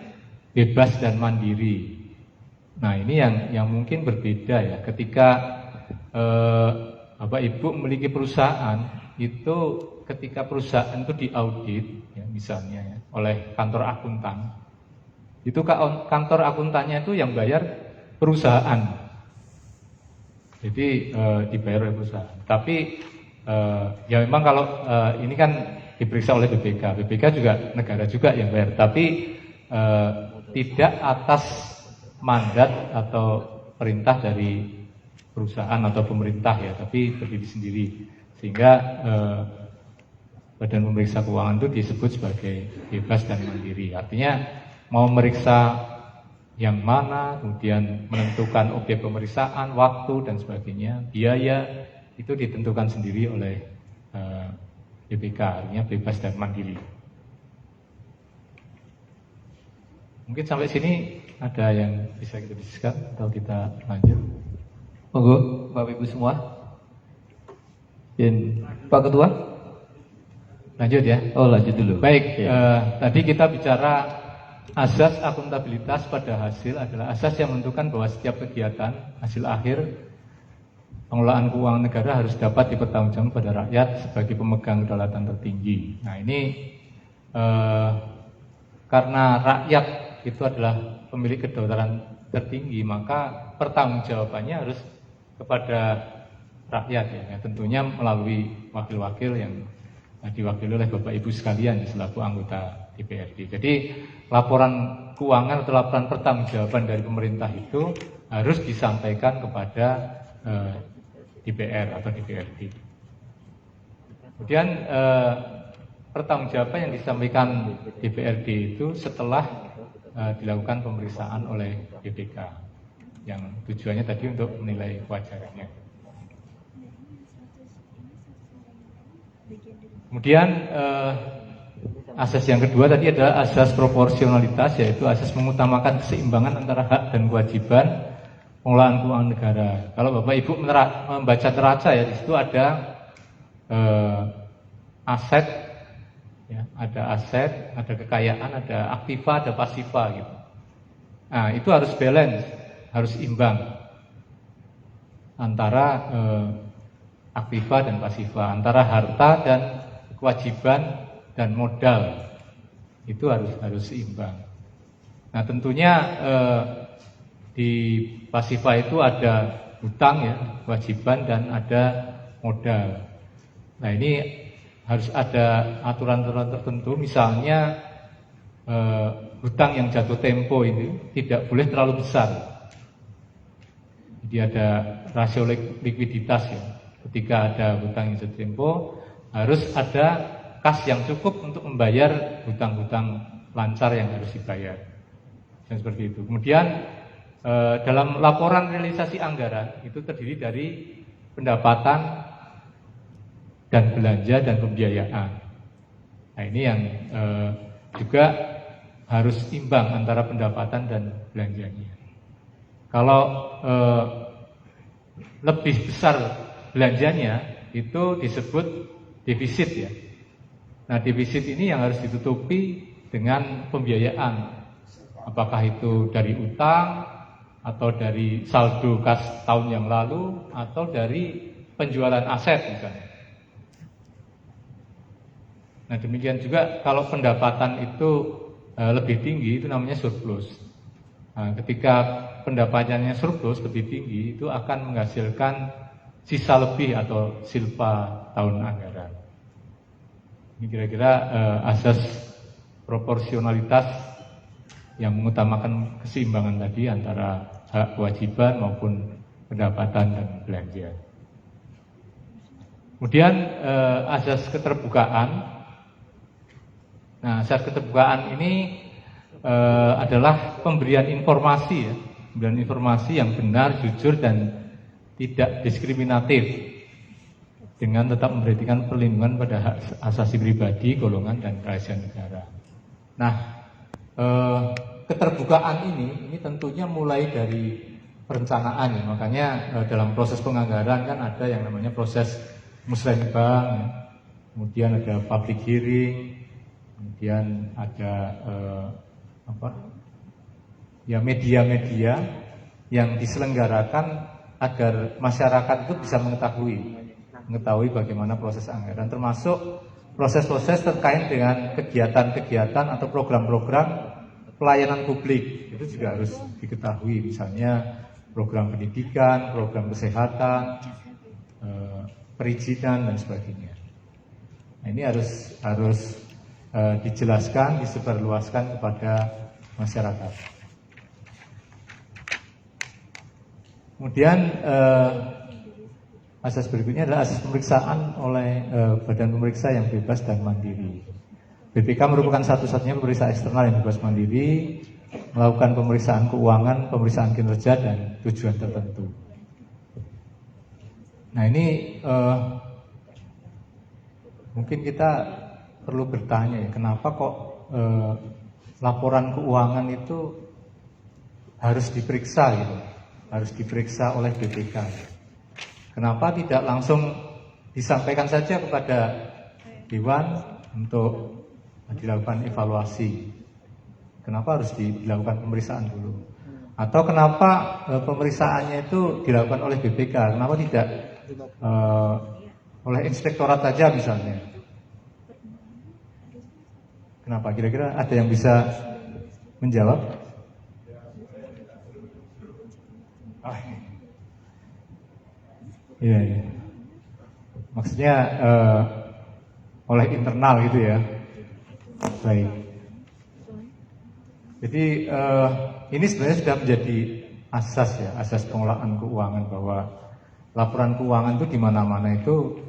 bebas dan mandiri. Nah ini yang mungkin berbeda ya, ketika Bapak Ibu memiliki perusahaan, itu ketika perusahaan itu diaudit ya, misalnya ya, oleh kantor akuntan, itu kantor akuntannya itu yang bayar perusahaan, jadi dibayar oleh perusahaan. Tapi ya memang kalau ini kan diperiksa oleh BPK juga negara juga yang bayar, tapi tidak atas mandat atau perintah dari perusahaan atau pemerintah ya, tapi berdiri sendiri, sehingga badan pemeriksa keuangan itu disebut sebagai bebas dan mandiri. Artinya mau meriksa yang mana, kemudian menentukan objek pemeriksaan, waktu dan sebagainya, biaya, itu ditentukan sendiri oleh BPK, artinya bebas dan mandiri. Mungkin sampai sini ada yang bisa kita diskusikan atau kita lanjut? Monggo, Bapak Ibu semua. Pak Ketua? Lanjut ya? Oh lanjut dulu. Baik, ya. tadi kita bicara asas akuntabilitas pada hasil adalah asas yang menentukan bahwa setiap kegiatan hasil akhir pengelolaan keuangan negara harus dapat dipertanggungjawabkan pada rakyat sebagai pemegang kedaulatan tertinggi. Nah ini karena rakyat itu adalah pemilik kedaulatan tertinggi, maka pertanggungjawabannya harus kepada rakyat ya, tentunya melalui wakil-wakil yang diwakili oleh Bapak Ibu sekalian selaku anggota DPRD. Jadi laporan keuangan atau laporan pertanggungjawaban dari pemerintah itu harus disampaikan kepada DPR atau DPRD. Kemudian pertanggungjawaban yang disampaikan DPRD itu setelah dilakukan pemeriksaan oleh BPK, yang tujuannya tadi untuk menilai kewajarannya. Kemudian asas yang kedua tadi adalah asas proporsionalitas, yaitu asas mengutamakan keseimbangan antara hak dan kewajiban pengelolaan keuangan negara. Kalau Bapak Ibu membaca neraca ya, di situ ada aset, ya, ada aset, ada kekayaan, ada aktiva, ada pasiva gitu. Nah itu harus balance, harus imbang antara aktiva dan pasiva, antara harta dan kewajiban dan modal, itu harus seimbang. Nah tentunya di pasiva itu ada hutang ya, kewajiban, dan ada modal. Nah ini harus ada aturan-aturan tertentu, misalnya hutang yang jatuh tempo ini tidak boleh terlalu besar. Jadi ada rasio likuiditas ya. Ketika ada hutang yang jatuh tempo, harus ada kas yang cukup untuk membayar hutang-hutang lancar yang harus dibayar. Dan seperti itu. Kemudian dalam laporan realisasi anggaran itu terdiri dari pendapatan dan belanja dan pembiayaan. Nah ini yang juga harus imbang antara pendapatan dan belanjanya. Kalau lebih besar belanjanya itu disebut defisit ya. Nah defisit ini yang harus ditutupi dengan pembiayaan. Apakah itu dari utang atau dari saldo kas tahun yang lalu atau dari penjualan aset misalnya. Nah demikian juga kalau pendapatan itu lebih tinggi itu namanya surplus. Nah, ketika pendapatannya surplus lebih tinggi itu akan menghasilkan sisa lebih atau silpa tahun anggaran. Ini kira-kira asas proporsionalitas yang mengutamakan keseimbangan tadi antara hak kewajiban maupun pendapatan dan belanja. Kemudian asas keterbukaan. Nah, asas keterbukaan ini adalah pemberian informasi ya, pemberian informasi yang benar, jujur dan tidak diskriminatif dengan tetap memberikan perlindungan pada hak asasi pribadi, golongan dan rahasia negara. Nah, keterbukaan ini tentunya mulai dari perencanaan ya, makanya dalam proses penganggaran kan ada yang namanya proses musrenbang, ya. Kemudian ada public hearing. Kemudian ada media-media yang diselenggarakan agar masyarakat itu bisa mengetahui bagaimana proses anggaran, termasuk proses-proses terkait dengan kegiatan-kegiatan atau program-program pelayanan publik itu juga harus diketahui, misalnya program pendidikan, program kesehatan, perizinan dan sebagainya. Nah, ini harus dijelaskan, disebarluaskan kepada masyarakat. Kemudian asas berikutnya adalah asas pemeriksaan oleh badan pemeriksa yang bebas dan mandiri. BPK merupakan satu-satunya pemeriksa eksternal yang bebas mandiri, melakukan pemeriksaan keuangan, pemeriksaan kinerja dan tujuan tertentu. Nah ini mungkin kita perlu bertanya ya, kenapa kok laporan keuangan itu harus diperiksa gitu, harus diperiksa oleh BPK. Kenapa tidak langsung disampaikan saja kepada Dewan untuk dilakukan evaluasi? Kenapa harus dilakukan pemeriksaan dulu? Atau kenapa pemeriksaannya itu dilakukan oleh BPK? Kenapa tidak oleh inspektorat saja misalnya? Kenapa? Kira-kira ada yang bisa menjawab? Iya, iya. Maksudnya oleh internal gitu ya. Baik. Jadi ini sebenarnya sudah menjadi asas ya, asas pengelolaan keuangan, bahwa laporan keuangan itu di mana-mana itu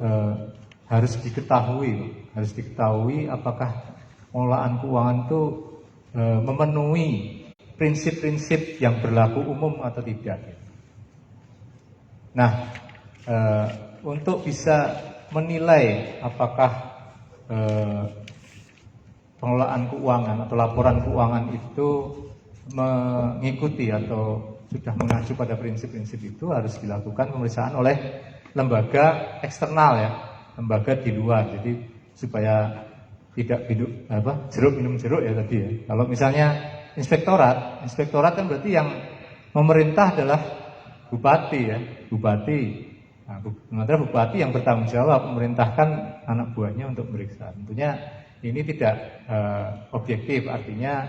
harus diketahui apakah pengelolaan keuangan itu memenuhi prinsip-prinsip yang berlaku umum atau tidak. Nah, untuk bisa menilai apakah pengelolaan keuangan atau laporan keuangan itu mengikuti atau sudah mengacu pada prinsip-prinsip itu, harus dilakukan pemeriksaan oleh lembaga eksternal ya, lembaga di luar. Jadi supaya tidak jeruk minum jeruk ya tadi ya. Kalau misalnya inspektorat kan berarti yang memerintah adalah bupati ya, bupati. Nah, sementara bupati yang bertanggung jawab memerintahkan anak buahnya untuk meriksa. Tentunya ini tidak objektif, artinya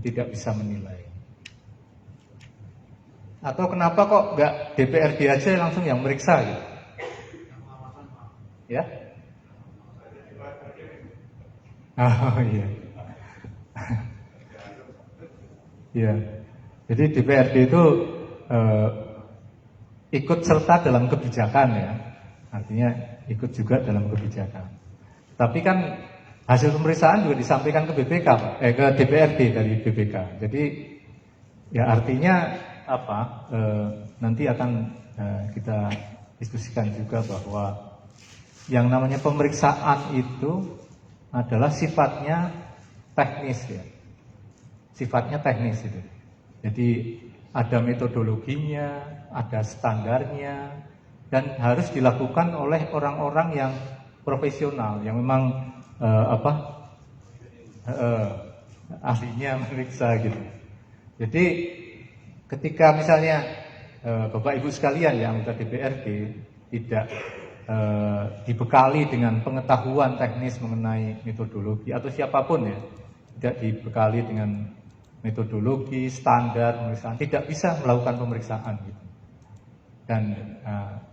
tidak bisa menilai. Atau kenapa kok nggak DPRD aja langsung yang meriksa gitu? Ya? Oh iya. Ya, jadi DPRD itu ikut serta dalam kebijakan ya, artinya ikut juga dalam kebijakan. Tapi kan hasil pemeriksaan juga disampaikan ke BPK, ke DPRD dari BPK. Jadi ya artinya apa? Nanti akan kita diskusikan juga bahwa yang namanya pemeriksaan itu adalah sifatnya teknis ya, sifatnya teknis itu. Jadi ada metodologinya, ada standarnya, dan harus dilakukan oleh orang-orang yang profesional, yang memang ahlinya meriksa gitu. Jadi ketika misalnya Bapak Ibu sekalian ya anggota DPRD tidak dibekali dengan pengetahuan teknis mengenai metodologi, atau siapapun ya tidak dibekali dengan metodologi, standar pemeriksaan, tidak bisa melakukan pemeriksaan gitu. Dan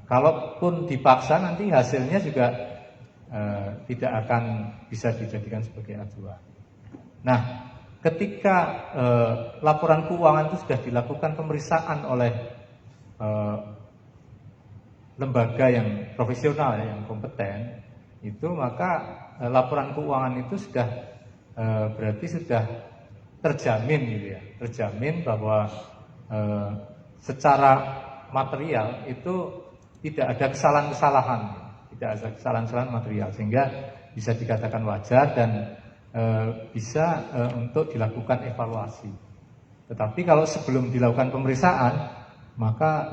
kalaupun dipaksa nanti hasilnya juga tidak akan bisa dijadikan sebagai acuan. Nah, ketika laporan keuangan itu sudah dilakukan pemeriksaan oleh lembaga yang profesional ya, yang kompeten, itu maka laporan keuangan itu sudah berarti sudah terjamin gitu ya, terjamin bahwa secara material itu tidak ada kesalahan-kesalahan, tidak ada kesalahan-kesalahan material, sehingga bisa dikatakan wajar dan bisa untuk dilakukan evaluasi. Tetapi kalau sebelum dilakukan pemeriksaan, maka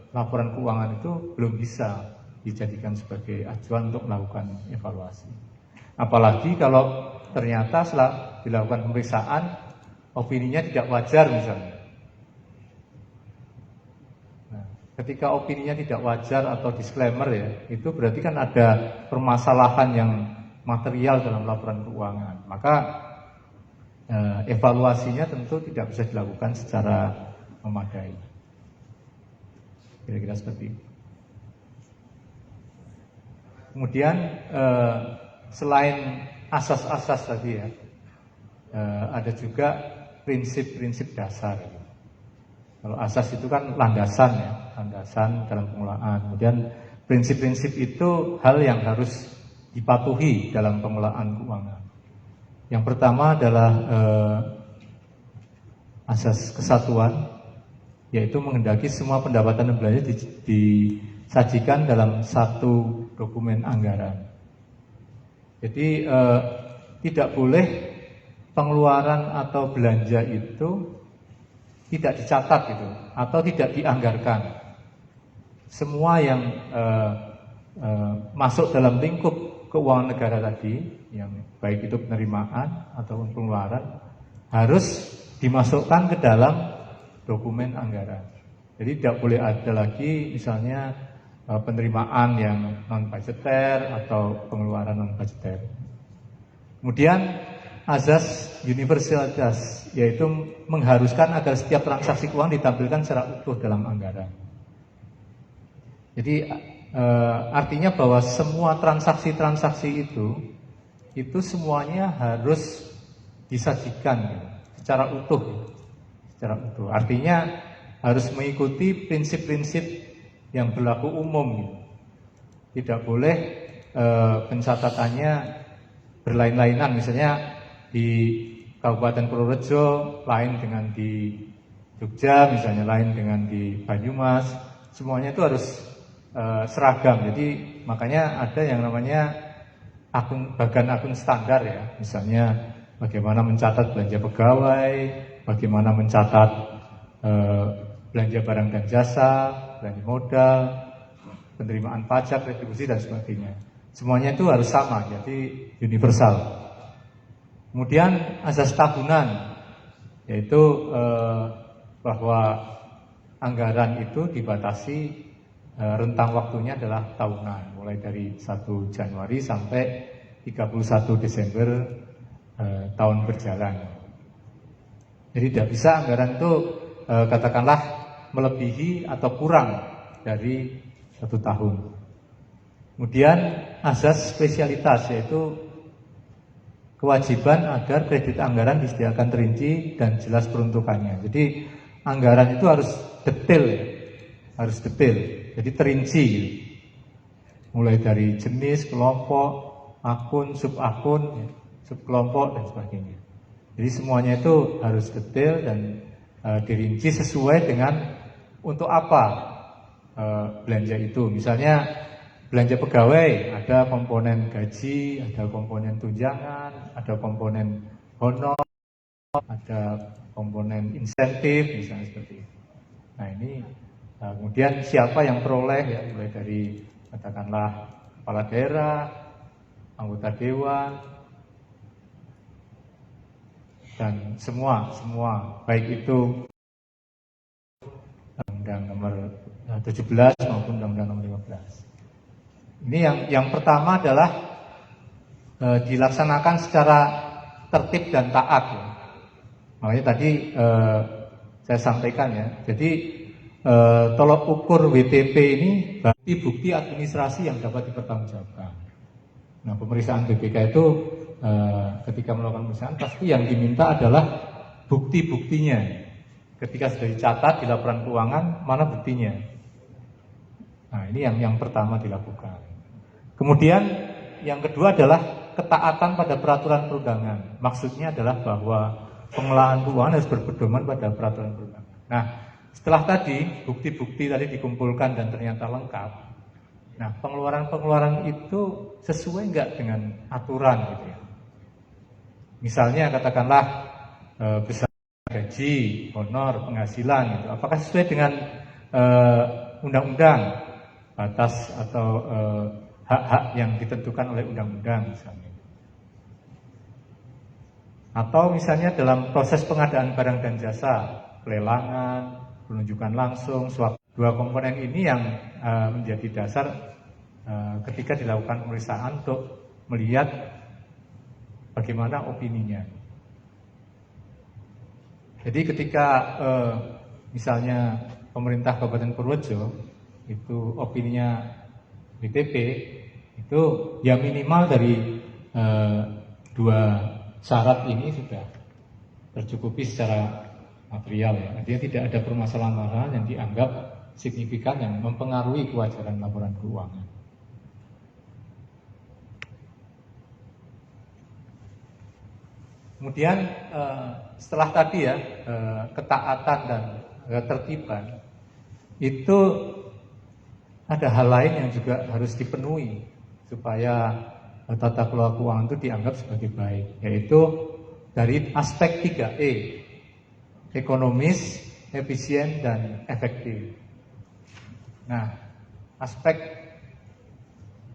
laporan keuangan itu belum bisa dijadikan sebagai acuan untuk melakukan evaluasi. Apalagi kalau ternyata setelah dilakukan pemeriksaan opininya tidak wajar misalnya. Nah, ketika opininya tidak wajar atau disclaimer ya, itu berarti kan ada permasalahan yang material dalam laporan keuangan. Maka evaluasinya tentu tidak bisa dilakukan secara memadai. Kira-kira seperti itu. Kemudian selain asas-asas tadi ya, ada juga prinsip-prinsip dasar. Kalau asas itu kan landasan ya, landasan dalam pengelolaan. Kemudian prinsip-prinsip itu hal yang harus dipatuhi dalam pengelolaan keuangan. Yang pertama adalah asas kesatuan, yaitu menghendaki semua pendapatan dan belanja disajikan dalam satu dokumen anggaran. Jadi tidak boleh pengeluaran atau belanja itu tidak dicatat gitu, atau tidak dianggarkan. Semua yang masuk dalam lingkup keuangan negara tadi, yang baik itu penerimaan ataupun pengeluaran, harus dimasukkan ke dalam dokumen anggaran. Jadi tidak boleh ada lagi misalnya penerimaan yang non budgeter atau pengeluaran non budgeter. Kemudian azas universalitas, yaitu mengharuskan agar setiap transaksi keuangan ditampilkan secara utuh dalam anggaran. Jadi artinya bahwa semua transaksi-transaksi itu semuanya harus disajikan secara utuh. Secara utuh. Artinya harus mengikuti prinsip-prinsip yang berlaku umum. Tidak boleh pencatatannya berlain-lainan. Misalnya di Kabupaten Purworejo lain dengan di Jogja, misalnya lain dengan di Banyumas. Semuanya itu harus seragam. Jadi makanya ada yang namanya bagan akun standar ya. Misalnya bagaimana mencatat belanja pegawai, bagaimana mencatat belanja barang dan jasa, belanja modal, penerimaan pajak, retribusi dan sebagainya. Semuanya itu harus sama, jadi universal. Kemudian azas tahunan, yaitu bahwa anggaran itu dibatasi rentang waktunya adalah tahunan, mulai dari 1 Januari sampai 31 Desember tahun berjalan. Jadi tidak bisa anggaran itu katakanlah melebihi atau kurang dari 1 tahun. Kemudian azas spesialitas, yaitu kewajiban agar kredit anggaran disediakan terinci dan jelas peruntukannya. Jadi anggaran itu harus detail ya, harus detail. Jadi terinci, gitu. Mulai dari jenis, kelompok, akun, subakun, ya, subkelompok dan sebagainya. Jadi semuanya itu harus detail dan dirinci sesuai dengan untuk apa belanja itu. Misalnya belanja pegawai, ada komponen gaji, ada komponen tunjangan, ada komponen honor, ada komponen insentif, misalnya seperti itu. Nah ini kemudian siapa yang peroleh, ya, mulai dari katakanlah kepala daerah, anggota dewan, dan semua baik itu Undang-Undang nomor 17 maupun Undang-Undang nomor 15. Ini yang pertama adalah dilaksanakan secara tertib dan taat. Ya. Makanya tadi saya sampaikan ya. Jadi tolok ukur WTP ini bukti-bukti administrasi yang dapat dipertanggungjawabkan. Nah, pemeriksaan BPK itu ketika melakukan pemeriksaan pasti yang diminta adalah bukti-buktinya. Ketika sudah dicatat di laporan keuangan, mana buktinya? Nah, ini yang pertama dilakukan. Kemudian yang kedua adalah ketaatan pada peraturan perundangan. Maksudnya adalah bahwa pengelolaan keuangan harus berpedoman pada peraturan perundangan. Nah, setelah tadi bukti-bukti tadi dikumpulkan dan ternyata lengkap, nah pengeluaran-pengeluaran itu sesuai enggak dengan aturan gitu ya. Misalnya katakanlah besar gaji, honor, penghasilan gitu. Apakah sesuai dengan undang-undang, batas atau hak-hak yang ditentukan oleh undang-undang misalnya. Atau misalnya dalam proses pengadaan barang dan jasa, pelelangan, penunjukan langsung, suap. Dua komponen ini yang menjadi dasar ketika dilakukan pemeriksaan untuk melihat bagaimana opininya. Jadi ketika misalnya pemerintah Kabupaten Purworejo itu opininya BTP itu ya minimal dari dua syarat ini sudah tercukupi secara material ya. Artinya tidak ada permasalahan yang dianggap signifikan yang mempengaruhi kewajaran laporan keuangan. Kemudian setelah tadi ya ketaatan dan ketertiban itu ada hal lain yang juga harus dipenuhi supaya tata kelola keuangan itu dianggap sebagai baik, yaitu dari aspek 3E, ekonomis, efisien, dan efektif. Nah, aspek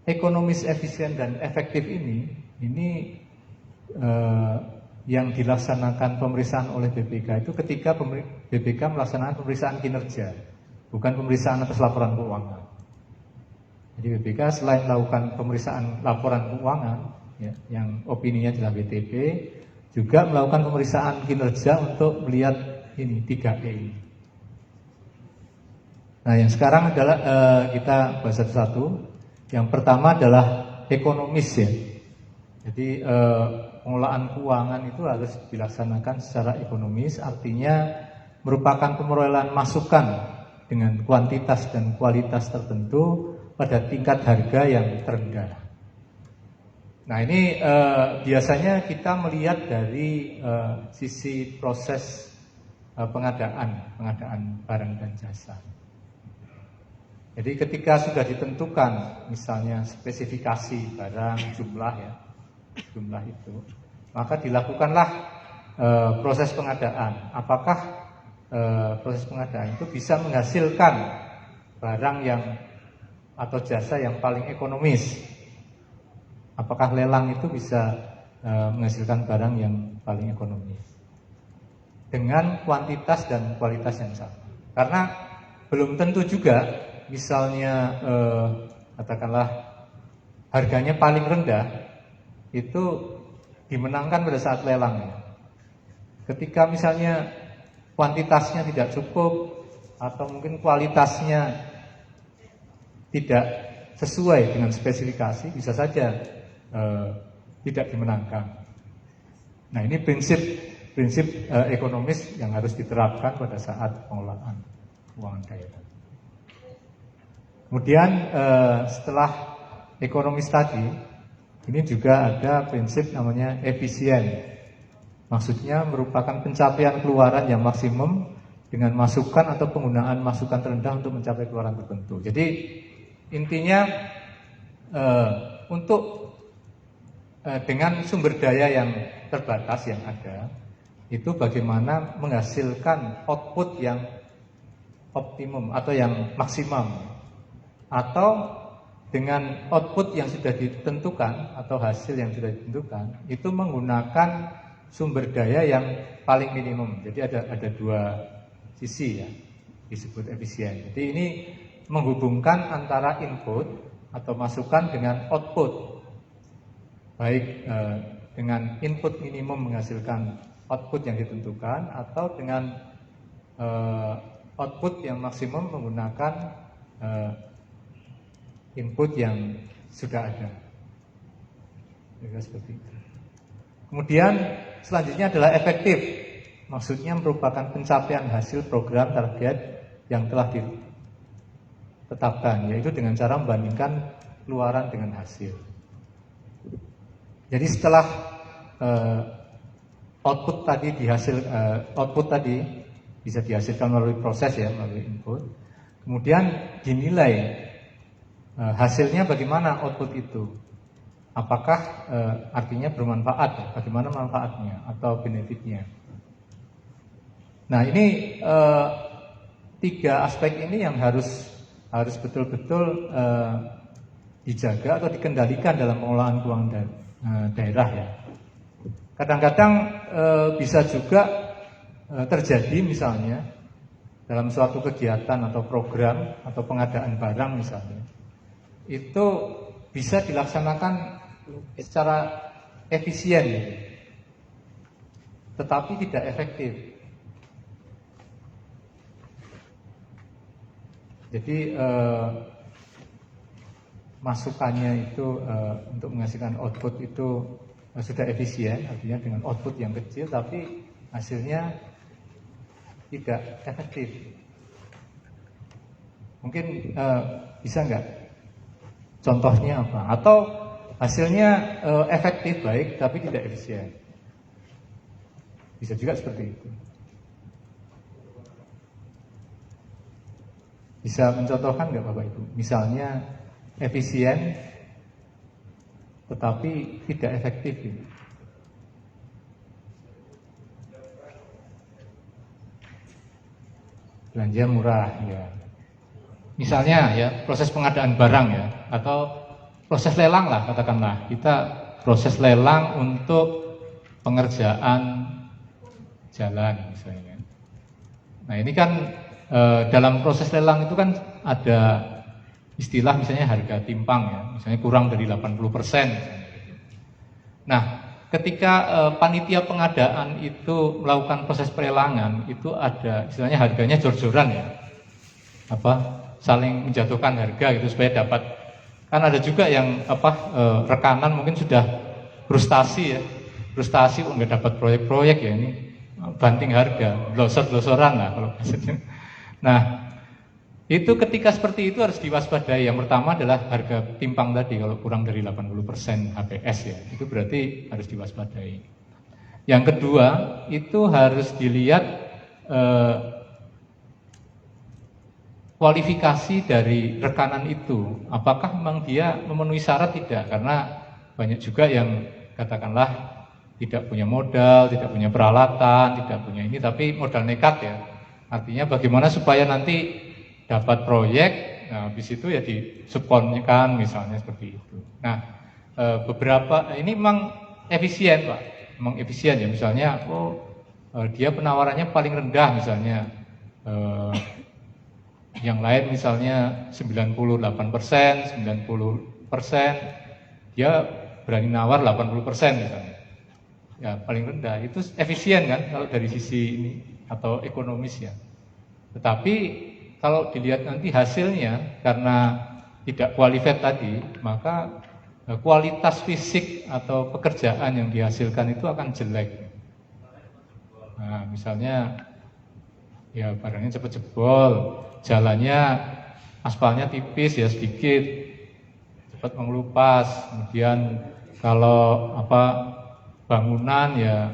ekonomis, efisien, dan efektif ini yang dilaksanakan pemeriksaan oleh BPK itu ketika BPK melaksanakan pemeriksaan kinerja, bukan pemeriksaan atas laporan keuangan. Jadi BPK selain melakukan pemeriksaan laporan keuangan ya, yang opininya adalah BTP, juga melakukan pemeriksaan kinerja untuk melihat ini 3E. Nah, yang sekarang adalah kita bahas satu-satu. Yang pertama adalah ekonomis ya. Jadi pengelolaan keuangan itu harus dilaksanakan secara ekonomis, artinya merupakan pemerolehan masukan dengan kuantitas dan kualitas tertentu pada tingkat harga yang terendah. Nah ini biasanya kita melihat dari sisi proses pengadaan barang dan jasa. Jadi ketika sudah ditentukan misalnya spesifikasi barang, jumlah itu, maka dilakukanlah proses pengadaan. Apakah proses pengadaan itu bisa menghasilkan barang yang atau jasa yang paling ekonomis? Apakah lelang itu bisa menghasilkan barang yang paling ekonomis dengan kuantitas dan kualitas yang sama? Karena belum tentu juga, misalnya katakanlah harganya paling rendah itu dimenangkan pada saat lelang. Ketika misalnya kuantitasnya tidak cukup atau mungkin kualitasnya tidak sesuai dengan spesifikasi, bisa saja tidak dimenangkan. Nah, ini prinsip ekonomis yang harus diterapkan pada saat pengelolaan keuangan daerah. Kemudian setelah ekonomis tadi, ini juga ada prinsip namanya efisien. Maksudnya merupakan pencapaian keluaran yang maksimum dengan masukan atau penggunaan masukan terendah untuk mencapai keluaran tertentu. Jadi intinya untuk dengan sumber daya yang terbatas yang ada, itu bagaimana menghasilkan output yang optimum atau yang maksimum, atau dengan output yang sudah ditentukan atau hasil yang sudah ditentukan itu menggunakan sumber daya yang paling minimum. Jadi ada dua sisi ya, disebut efisien. Jadi ini menghubungkan antara input atau masukan dengan output, baik dengan input minimum menghasilkan output yang ditentukan, atau dengan output yang maksimum menggunakan input yang sudah ada. Seperti itu. Kemudian selanjutnya adalah efektif. Maksudnya merupakan pencapaian hasil program target yang telah ditetapkan, yaitu dengan cara membandingkan keluaran dengan hasil. Jadi setelah output tadi bisa dihasilkan melalui proses ya, melalui input. Kemudian dinilai hasilnya bagaimana output itu. Apakah artinya bermanfaat, bagaimana manfaatnya atau benefitnya. Nah, ini tiga aspek ini yang harus betul-betul dijaga atau dikendalikan dalam pengelolaan keuangan daerah ya. Kadang-kadang bisa juga terjadi misalnya dalam suatu kegiatan atau program atau pengadaan barang misalnya, itu bisa dilaksanakan secara efisien, tetapi tidak efektif. Jadi masukannya itu untuk menghasilkan output itu sudah efisien, artinya dengan output yang kecil, tapi hasilnya tidak efektif. Mungkin bisa nggak? Contohnya apa? Atau hasilnya efektif baik tapi tidak efisien. Bisa juga seperti itu. Bisa mencontohkan nggak Bapak Ibu? Misalnya efisien tetapi tidak efektif. Belanja murah ya. Misalnya ya proses pengadaan barang ya, atau proses lelang lah katakanlah. Kita proses lelang untuk pengerjaan jalan misalnya. Nah ini kan dalam proses lelang itu kan ada istilah misalnya harga timpang ya, misalnya kurang dari 80%. Nah ketika panitia pengadaan itu melakukan proses pelelangan, itu ada istilahnya harganya jor-joran ya, saling menjatuhkan harga gitu supaya dapat. Kan ada juga yang rekanan mungkin sudah frustasi nggak dapat proyek-proyek ya, ini banting harga, glosor-glosoran lah kalau maksudnya. Nah itu ketika seperti itu harus diwaspadai. Yang pertama adalah harga timpang tadi, kalau kurang dari 80% HPS ya, itu berarti harus diwaspadai. Yang kedua itu harus dilihat kualifikasi dari rekanan itu, apakah memang dia memenuhi syarat tidak, karena banyak juga yang katakanlah tidak punya modal, tidak punya peralatan, tidak punya ini, tapi modal nekat ya. Artinya bagaimana supaya nanti dapat proyek, nah habis itu ya disubkonkan misalnya seperti itu. Nah beberapa ini memang efisien Pak, memang efisien ya, misalnya dia penawarannya paling rendah misalnya, yang lain misalnya 98%, 90%, dia berani nawar 80% misalnya. Ya paling rendah, itu efisien kan kalau dari sisi ini atau ekonomis ya. Tetapi kalau dilihat nanti hasilnya, karena tidak qualified tadi, maka kualitas fisik atau pekerjaan yang dihasilkan itu akan jelek. Nah, misalnya ya barangnya cepat jebol, jalannya aspalnya tipis ya sedikit, cepat mengelupas. Kemudian kalau bangunan ya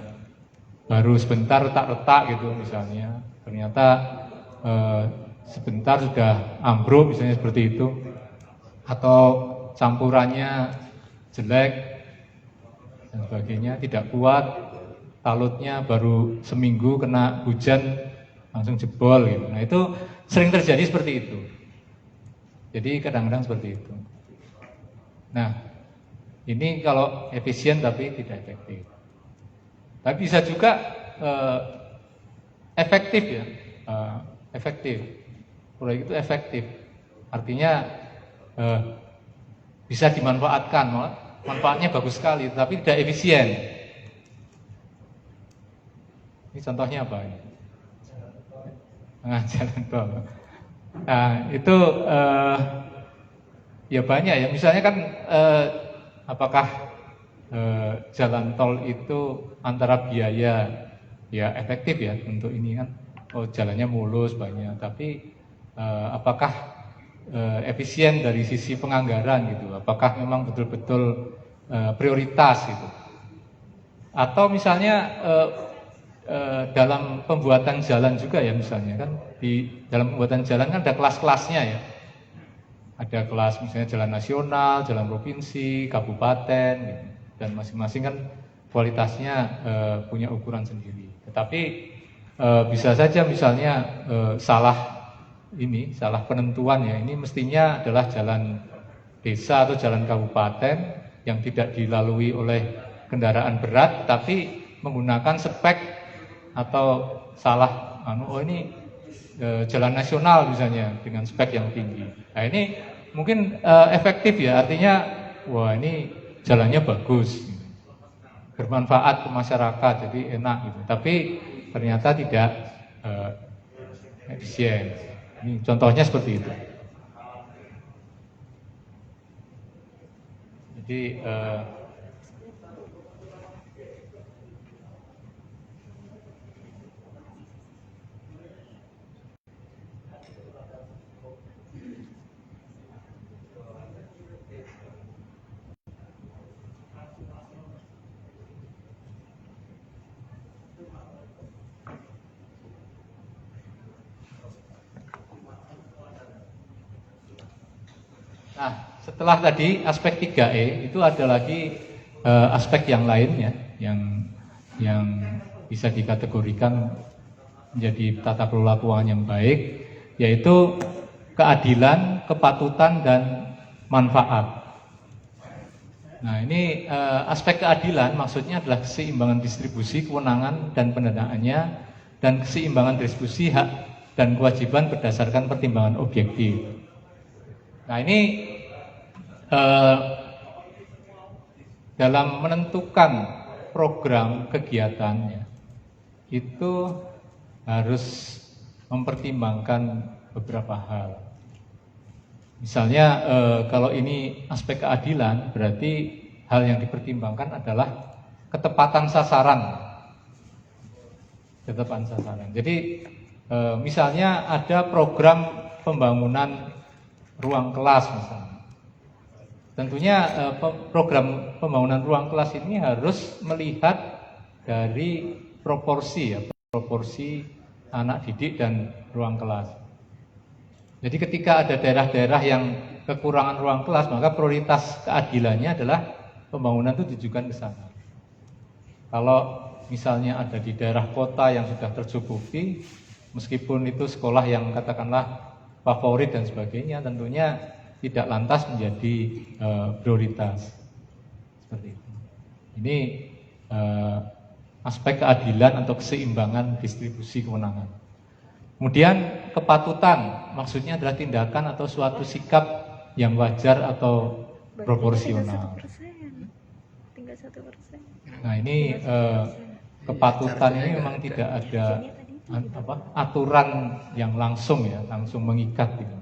baru sebentar retak-retak gitu misalnya, ternyata sebentar sudah ambruk misalnya seperti itu, atau campurannya jelek dan sebagainya, tidak kuat, talutnya baru seminggu kena hujan langsung jebol gitu. Nah itu sering terjadi seperti itu. Jadi kadang-kadang seperti itu. Nah ini kalau efisien tapi tidak efektif. Tapi bisa juga efektif ya, efektif. Proyek itu efektif, artinya bisa dimanfaatkan, manfaatnya bagus sekali, tapi tidak efisien. Ini contohnya apa? Jalan tol. Nah itu ya banyak ya. Misalnya kan apakah jalan tol itu antara biaya ya efektif ya untuk ini kan, jalannya mulus banyak, tapi apakah efisien dari sisi penganggaran gitu? Apakah memang betul-betul prioritas gitu? Atau misalnya dalam pembuatan jalan juga ya, misalnya kan di dalam pembuatan jalan kan ada kelas-kelasnya ya. Ada kelas misalnya jalan nasional, jalan provinsi, kabupaten gitu. Dan masing-masing kan kualitasnya punya ukuran sendiri. Tetapi bisa saja misalnya salah penentuan ya. Ini mestinya adalah jalan desa atau jalan kabupaten yang tidak dilalui oleh kendaraan berat, tapi menggunakan spek atau salah ini jalan nasional misalnya dengan spek yang tinggi. Nah ini mungkin efektif ya, artinya wah ini jalannya bagus, bermanfaat ke masyarakat, jadi enak gitu. Tapi ternyata tidak efisien. Ini contohnya seperti itu. Jadi nah, setelah tadi aspek 3E itu ada lagi aspek yang lain ya, yang bisa dikategorikan menjadi tata kelola keuangan yang baik, yaitu keadilan, kepatutan, dan manfaat. Nah ini aspek keadilan maksudnya adalah keseimbangan distribusi kewenangan dan pendanaannya, dan keseimbangan distribusi hak dan kewajiban berdasarkan pertimbangan objektif. Nah ini dalam menentukan program kegiatannya itu harus mempertimbangkan beberapa hal. Misalnya kalau ini aspek keadilan, berarti hal yang dipertimbangkan adalah ketepatan sasaran. Ketepatan sasaran. Jadi misalnya ada program pembangunan ruang kelas misalnya. Tentunya program pembangunan ruang kelas ini harus melihat dari proporsi anak didik dan ruang kelas. Jadi ketika ada daerah-daerah yang kekurangan ruang kelas, maka prioritas keadilannya adalah pembangunan itu ditujukan ke sana. Kalau misalnya ada di daerah kota yang sudah tercukupi, meskipun itu sekolah yang katakanlah favorit dan sebagainya, tentunya tidak lantas menjadi prioritas seperti itu. Ini aspek keadilan atau keseimbangan distribusi kewenangan. Kemudian kepatutan, maksudnya adalah tindakan atau suatu sikap yang wajar atau proporsional. Tinggal 1%. Nah ini kepatutan ini memang tidak ada aturan yang langsung mengikat gitu.